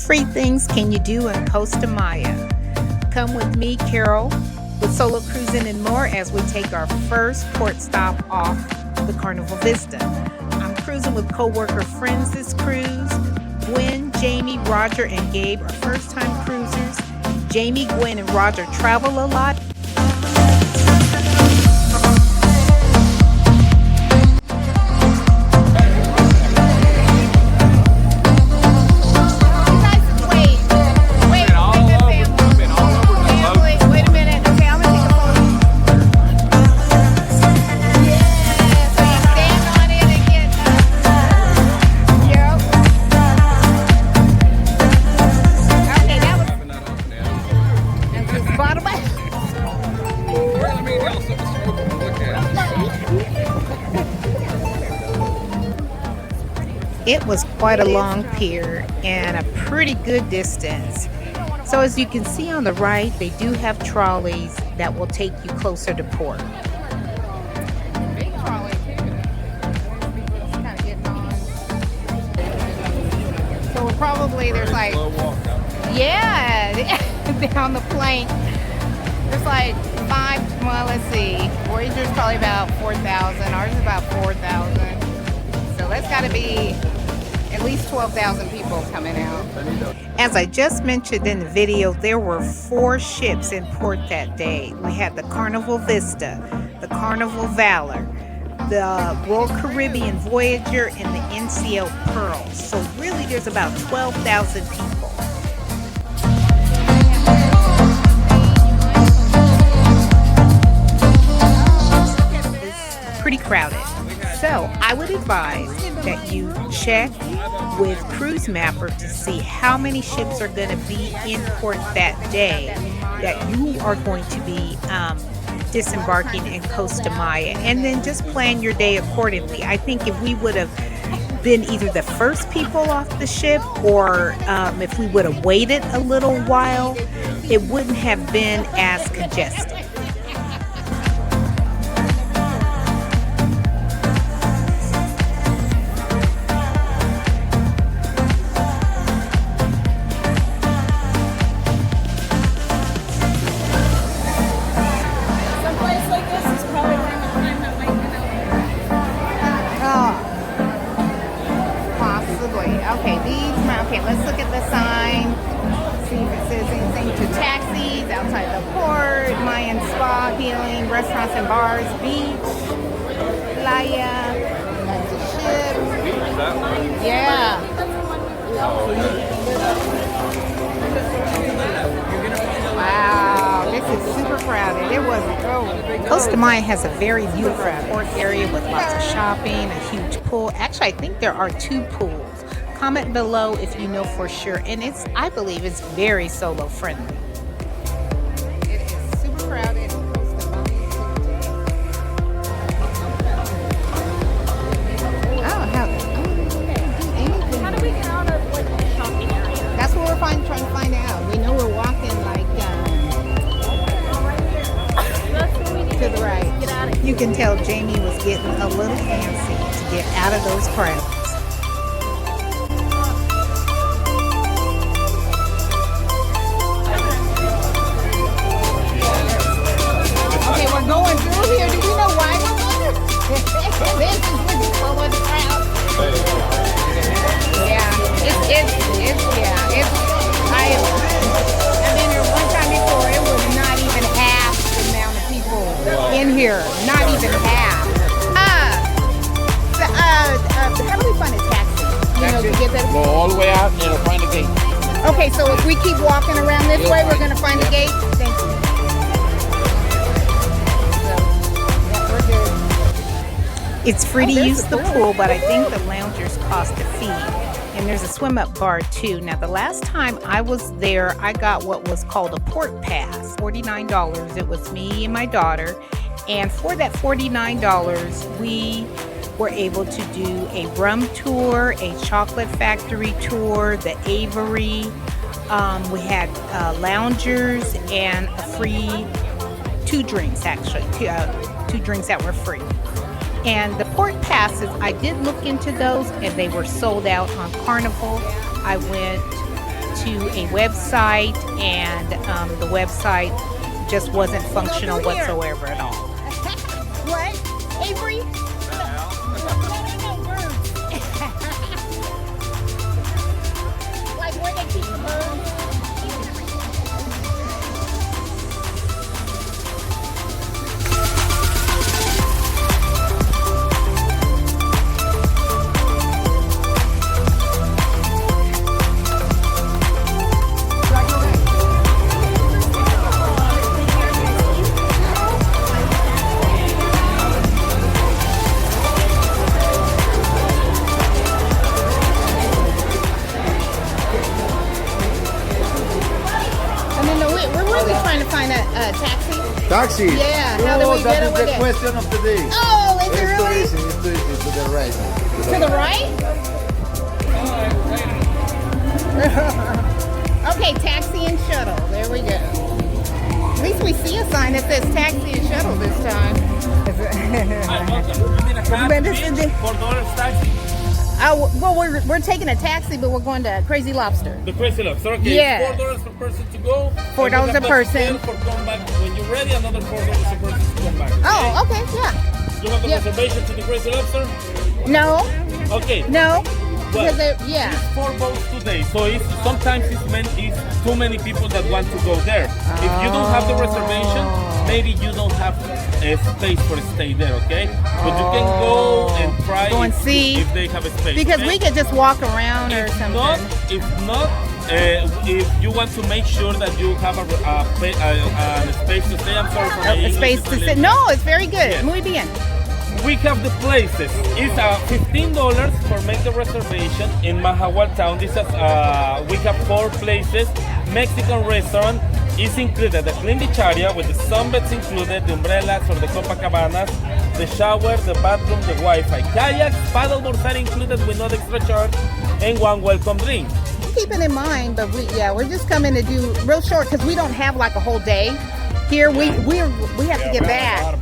free things can you do in Costa Maya? Come with me, Carol, with Solo Cruising and more as we take our first port stop off the Carnival Vista. I'm cruising with co-worker friends this cruise. Gwen, Jamie, Roger, and Gabe are first-time cruisers. Jamie, Gwen, and Roger travel a lot. It was quite a long pier and a pretty good distance. So as you can see on the right, they do have trolleys that will take you closer to port. Big trolley too. Kind of getting on. So we're probably there's like, yeah, down the plank. There's like five. Well, let's see. Voyager's probably about 4,000. Ours is about 4,000. So that's got to be at least 12,000 people coming out. As I just mentioned in the video, there were 4 ships in port that day. We had the Carnival Vista, the Carnival Valor, the Royal Caribbean Voyager, and the NCL Pearl. So really there's about 12,000 people. It's pretty crowded. So I would advise that you check with Cruise Mapper to see how many ships are going to be in port that day that you are going to be disembarking in Costa Maya, and then just plan your day accordingly. I think if we would have been either the first people off the ship or if we would have waited a little while, it wouldn't have been as congested. Okay, let's look at the sign, see if it says anything to taxis outside the port, Mayan spa, healing, restaurants and bars, beach, playa, that's a ship. Yeah. Wow, this is super crowded. It wasn't going. Costa Maya has a very beautiful port area with lots of shopping, a huge pool. Actually, I think there are 2 pools. Comment below if you know for sure, and I believe it's very solo friendly. It is super crowded. How do we get out of like the shopping area? That's what we're trying to find out. We know we're walking like to the right. Get out of here. You can tell Jamie was getting a little fancy to get out of those crowds. Going through here, do you know why we're going? This is really full of the crowd. Yeah, I've been here one time before. It was not even half the amount of people in here. Not even half. How do we find a taxi? You know, to get that. Go all the way out and it'll find a gate. Okay, so if we keep walking around this way, we're going to find a gate. Thank you. It's free to use the pool, but I think the loungers cost a fee. And there's a swim-up bar too. Now, the last time I was there, I got what was called a port pass, $49. It was me and my daughter. And for that $49, we were able to do a rum tour, a chocolate factory tour, the Avery. We had loungers and a free 2 drinks, actually, 2 drinks that were free. And the port passes, I did look into those and they were sold out on Carnival. I went to to a website, and the website just wasn't functional whatsoever at all. What? Avery? Like where they keep the birds? Taxi? Yeah, how do we get over that is the there? question of the day. Oh, is it It's really? too easy, to the right. To the right? Okay, taxi and shuttle. There we go. At least we see a sign that says taxi and shuttle this time. $4 taxi. Oh, well, we're taking a taxi, but we're going to Krazy Lobster. The Krazy Lobster. Okay, Yeah. $4 per person to go. $4 a person. For come back. When you're ready, another $4 a person to come back. Oh, okay, yeah. You have a Yep. reservation to the Krazy Lobster? No, Okay. no. Well, Because yeah. it's 4 boats today, so sometimes it's too many people that want to go there. If you don't have the reservation, maybe you don't have a space for a stay there, okay? But you can go and try Go and see. if they have a space. Because okay? we could just walk around or something. If not, if you want to make sure that you have a space to stay, I'm sorry for my A English space is to a sit. little- No, it's very good. Yes. Muy bien. We have the places. It's $15 for make the reservation in Mahahual town. This is we have 4 places. Mexican restaurant is included. The clean beach area with the sunbeds included, the umbrellas or the Copacabanas, the shower, the bathroom, the Wi-Fi, kayaks, paddleboards are included with no extra charge, and 1 welcome drink. Keep it in mind, but we're just coming to do real short because we don't have like a whole day here. We have to get back.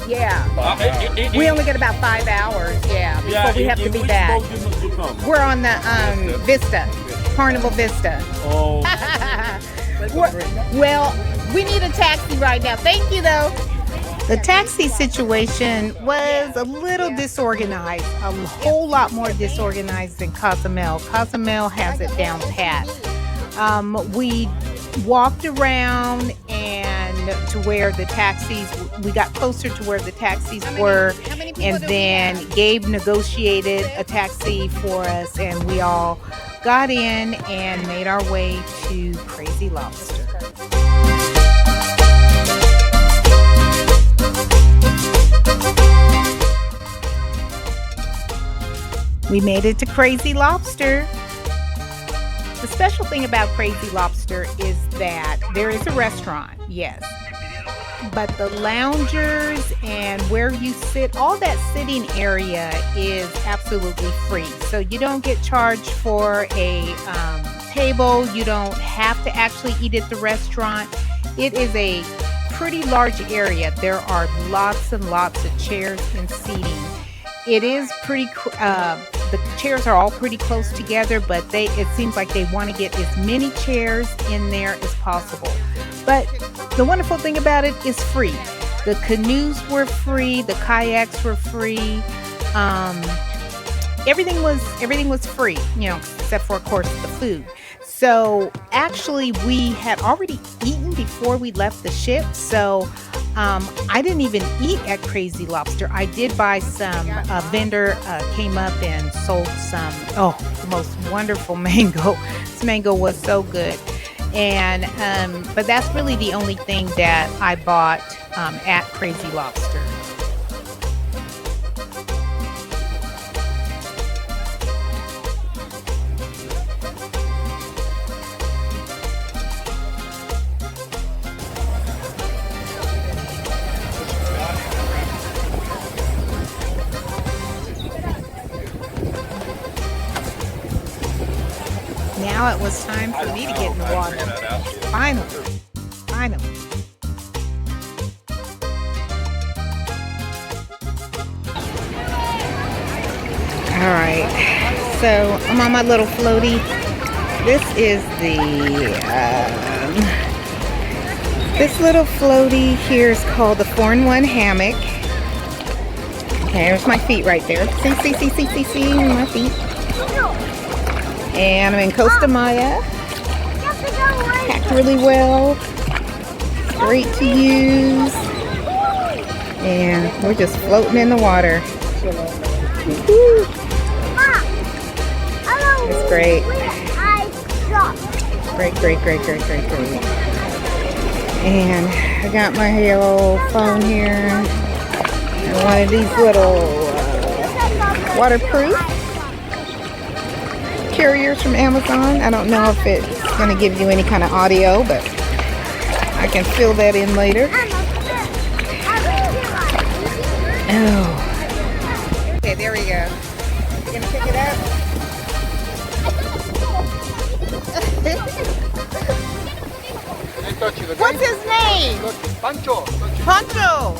Yeah. We only get about 5 hours, before we have to be back. You come? We're on the Vista, Carnival Vista. Oh, Well, we need a taxi right now. Thank you, though. The taxi situation was a little disorganized, a whole lot more disorganized than Cozumel. Cozumel has it down pat. We walked around and to where the taxis, we got closer to where the taxis were, and then Gabe negotiated a taxi for us, and we all got in and made our way to Krazy Lobster. We made it to Krazy Lobster. The special thing about Krazy Lobster is that there is a restaurant, yes, but the loungers and where you sit, all that sitting area is absolutely free. So you don't get charged for a table. You don't have to actually eat at the restaurant. It is a pretty large area. There are lots and lots of chairs and seating. It is pretty, the chairs are all pretty close together, but it seems like they want to get as many chairs in there as possible. But the wonderful thing about it is free. The canoes were free, the kayaks were free. Everything was free, except for, of course, the food. So actually, we had already eaten before we left the ship. So I didn't even eat at Krazy Lobster. I did buy some. A vendor came up and sold some. Oh, the most wonderful mango. This mango was so good. And but that's really the only thing that I bought at Krazy Lobster. Now it was time for me to get in the water. Finally. All right, so I'm on my little floatie This is the, this little floaty here is called the 4-in-1 hammock. Okay, there's my feet right there. See my feet. And I'm in Costa Maya. Packed really well. Great to use. And we're just floating in the water. Woo. It's great. Great. And I got my little phone here. And one of these little waterproof carriers from Amazon. I don't know if it's going to give you any kind of audio, but I can fill that in later. Oh. Okay, there we go. You gonna pick it up? What's his name? Pancho. Pancho.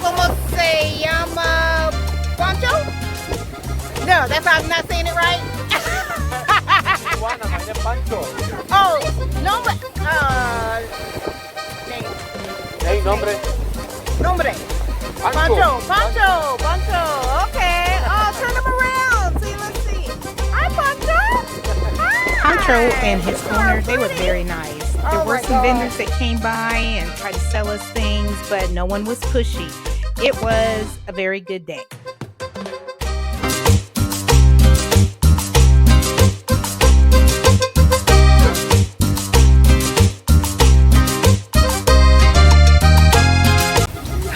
¿Cómo se llama? Pancho? No, that's I'm not saying it right. Pancho. Oh, nombre. Nombre. Pancho. Okay. Oh, turn him around. See, let's see. Hi, Pancho. Pancho and his owner, they were very nice. There were some vendors that came by and tried to sell us things, but no one was pushy. It was a very good day.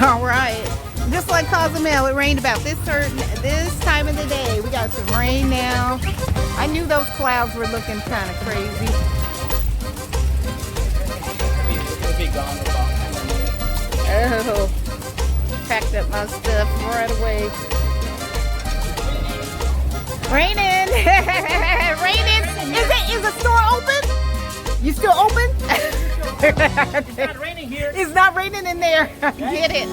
All right, just like Cozumel, it rained about this time of the day. We got some rain now. I knew those clouds were looking kind of crazy. Oh, packed up my stuff right away. Raining, raining. Is the store open? You still open? It's not raining here. It's not raining in there. I get it.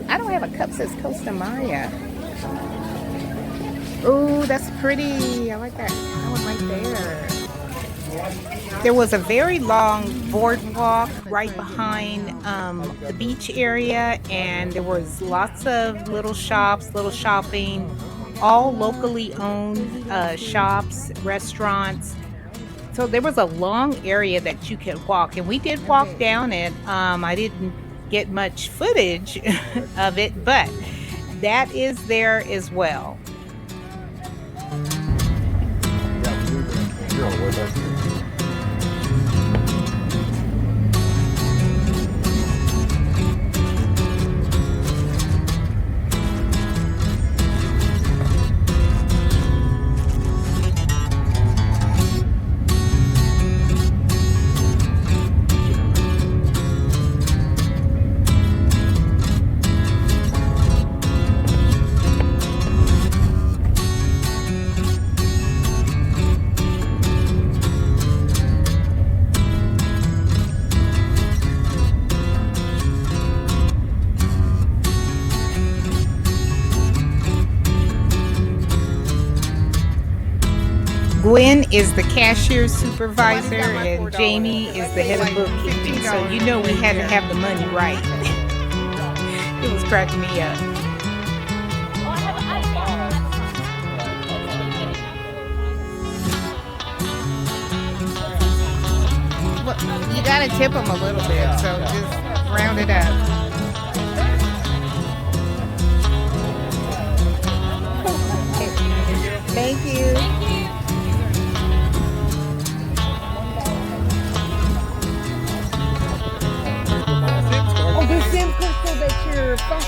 I don't have a cup that says Costa Maya. Oh, that's pretty. I like that. That one right there. There was a very long boardwalk right behind the beach area, and there was lots of little shops, little shopping, all locally owned shops, restaurants. So there was a long area that you could walk, and we did walk down it. I didn't get much footage of it, but that is there as well. Gwen is the cashier supervisor and Jamie is the head of bookkeeping. So you know we had to have the money right. It was cracking me up. Well, you gotta tip them a little bit, so just round it up. Thank you. This is so that your phone.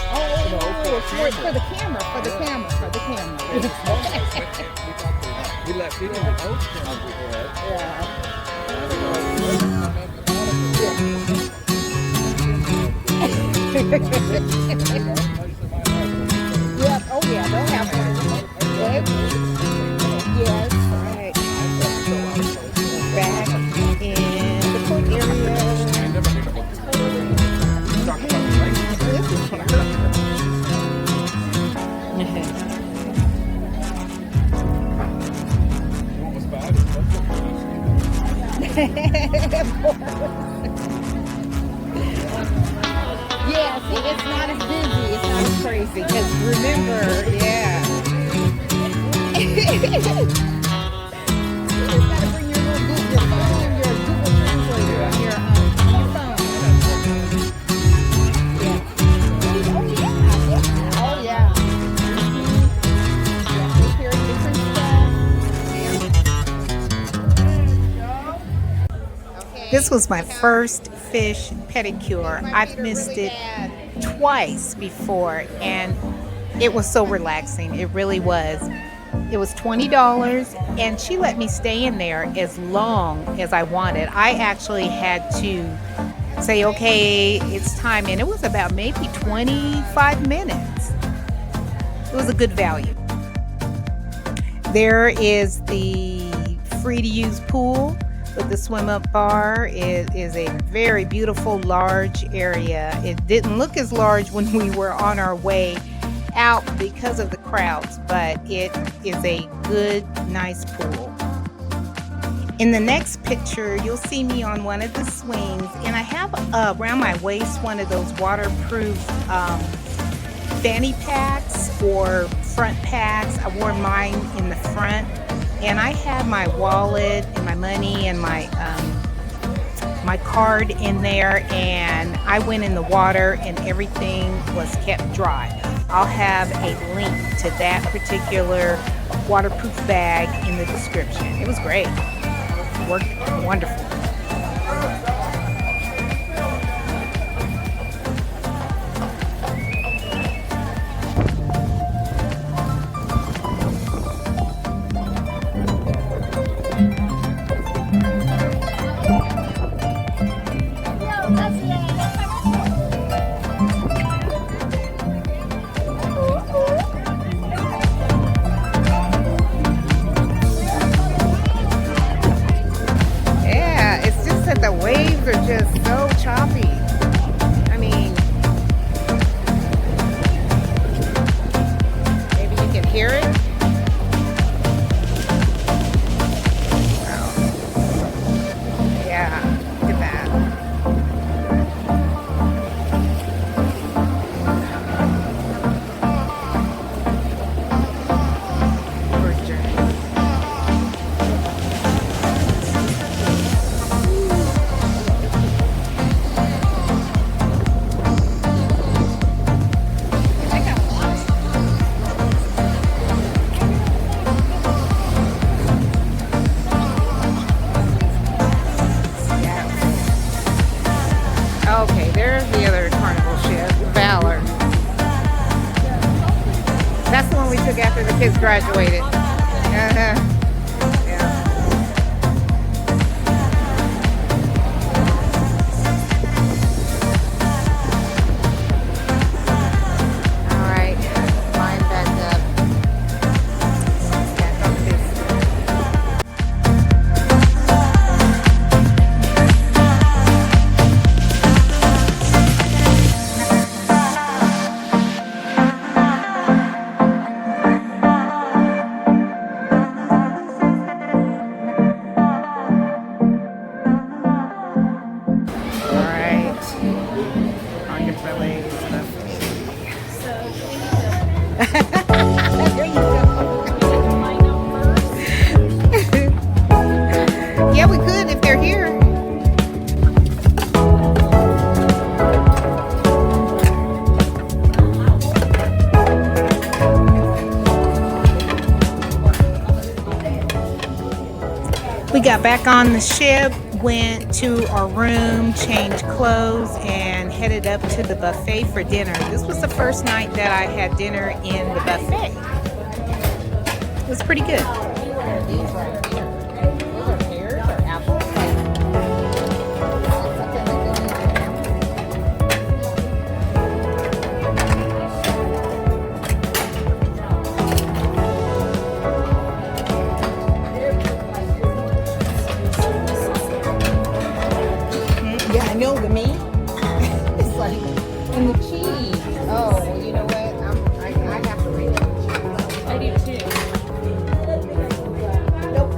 For the camera. We let people know. Yep. Oh yeah, they'll have one. Yes. Right. Back in the port area. Yeah, see, it's not as busy, it's not as crazy, because remember, yeah. You just gotta bring your little Google phone, your Google Translator on your phone. Yeah. Oh, yeah. Yeah, take care of different stuff. Okay. This was my first fish pedicure. I've missed it twice before, and it was so relaxing. It really was. It was $20, and she let me stay in there as long as I wanted. I actually had to say, okay, it's time, and it was about maybe 25 minutes. It was a good value. There is the free-to-use pool with the swim-up bar. It is a very beautiful, large area. It didn't look as large when we were on our way out because of the crowds, but it is a good, nice pool. In the next picture, you'll see me on one of the swings, and I have around my waist one of those waterproof fanny packs or front packs. I wore mine in the front, and I had my wallet and my money and my card in there, and I went in the water and everything was kept dry. I'll have a link to that particular waterproof bag in the description. It was great. It worked wonderful. The waves are just so choppy. I mean, maybe you can hear it. Oh. Yeah, look at that. Okay, there's the other carnival ship, Valor. That's the one we took after the kids graduated. Yeah. All right, line back up. Back up this. Yeah, we could if they're here. We got back on the ship, went to our room, changed clothes, and headed up to the buffet for dinner. This was the first night that I had dinner in the buffet. It was pretty good. Yeah, I know the meat. It's like, and the cheese. Oh, well, you know what? I have to read it. I do too. Nope.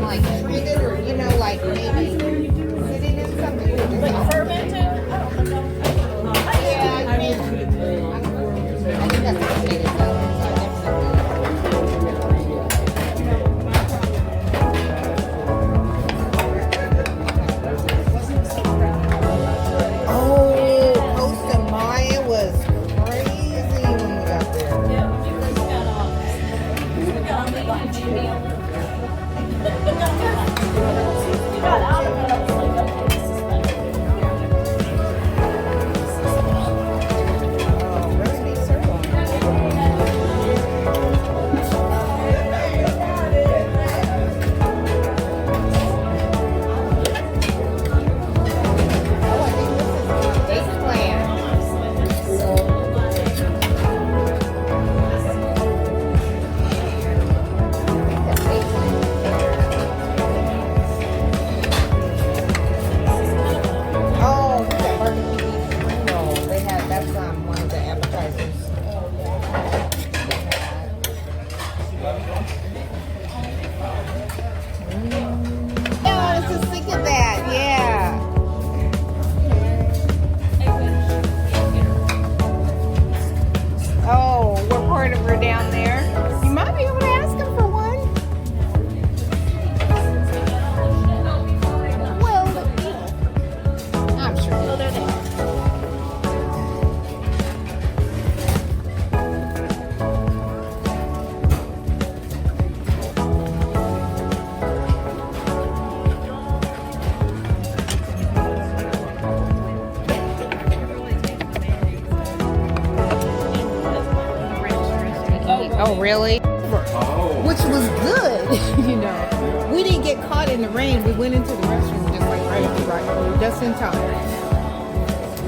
like treated or, you know, like maybe sitting in something. Like fermented? Yeah, I think that's what it is. Oh, Costa Maya was crazy when we got there. Oh, really? Oh. Which was good, you know. We didn't get caught in the rain. We went into the restroom just like right, just in time.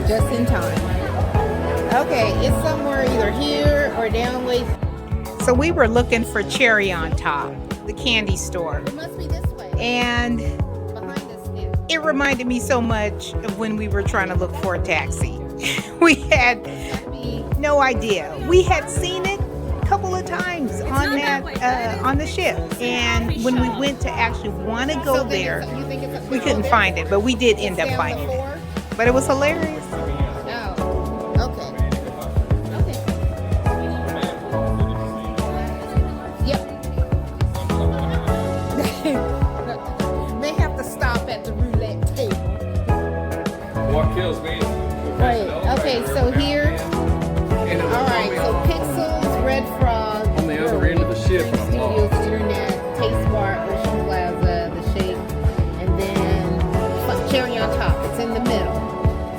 Just in time. Okay, it's somewhere either here or down way. So we were looking for Cherry on Top, the candy store. It must be this way. And behind us now. It reminded me so much of when we were trying to look for a taxi. We had no idea. We had seen it a couple of times on that on the ship, and when we went to actually want to go there, we couldn't find it, but we did end up finding it. But it was hilarious. Oh, okay. Okay. Yep. May have to stop at the roulette table. What kills me? Right. Okay, so here. All right, so Pixels, Red Frog, on the other end of the ship, and I'm Studios, lost. Internet, Taste Bar, Ocean Plaza, The Shake, and then Cherry on Top. It's in the middle.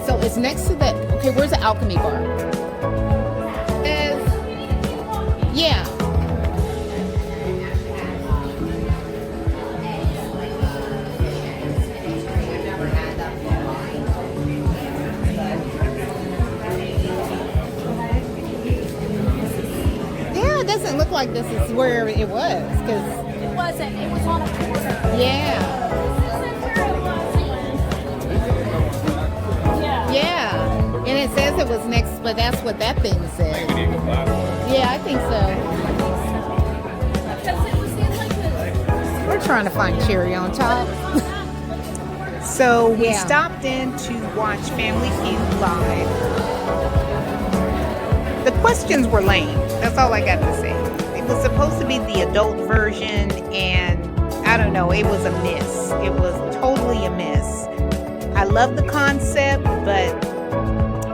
So it's next to that. Okay, where's the Alchemy Bar? Yeah. It doesn't look like this is where it was, because it wasn't. It was on a corner. Yeah. Yeah. And it says it was next, but that's what that thing says. Yeah, I think so. Because it was in like the. We're trying to find Cherry on Top. So we stopped in to watch Family Feud live. The questions were lame. That's all I got to say. It was supposed to be the adult version, and I don't know, it was a miss. It was totally a miss. I love the concept, but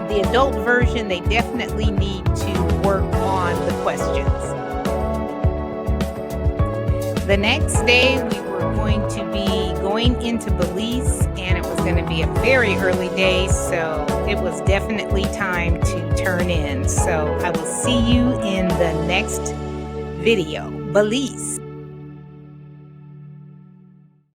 the adult version, they definitely need to work on the questions. The next day, we were going to be going into Belize, and it was going to be a very early day, so it was definitely time to turn in. So I will see you in the next video. Belize.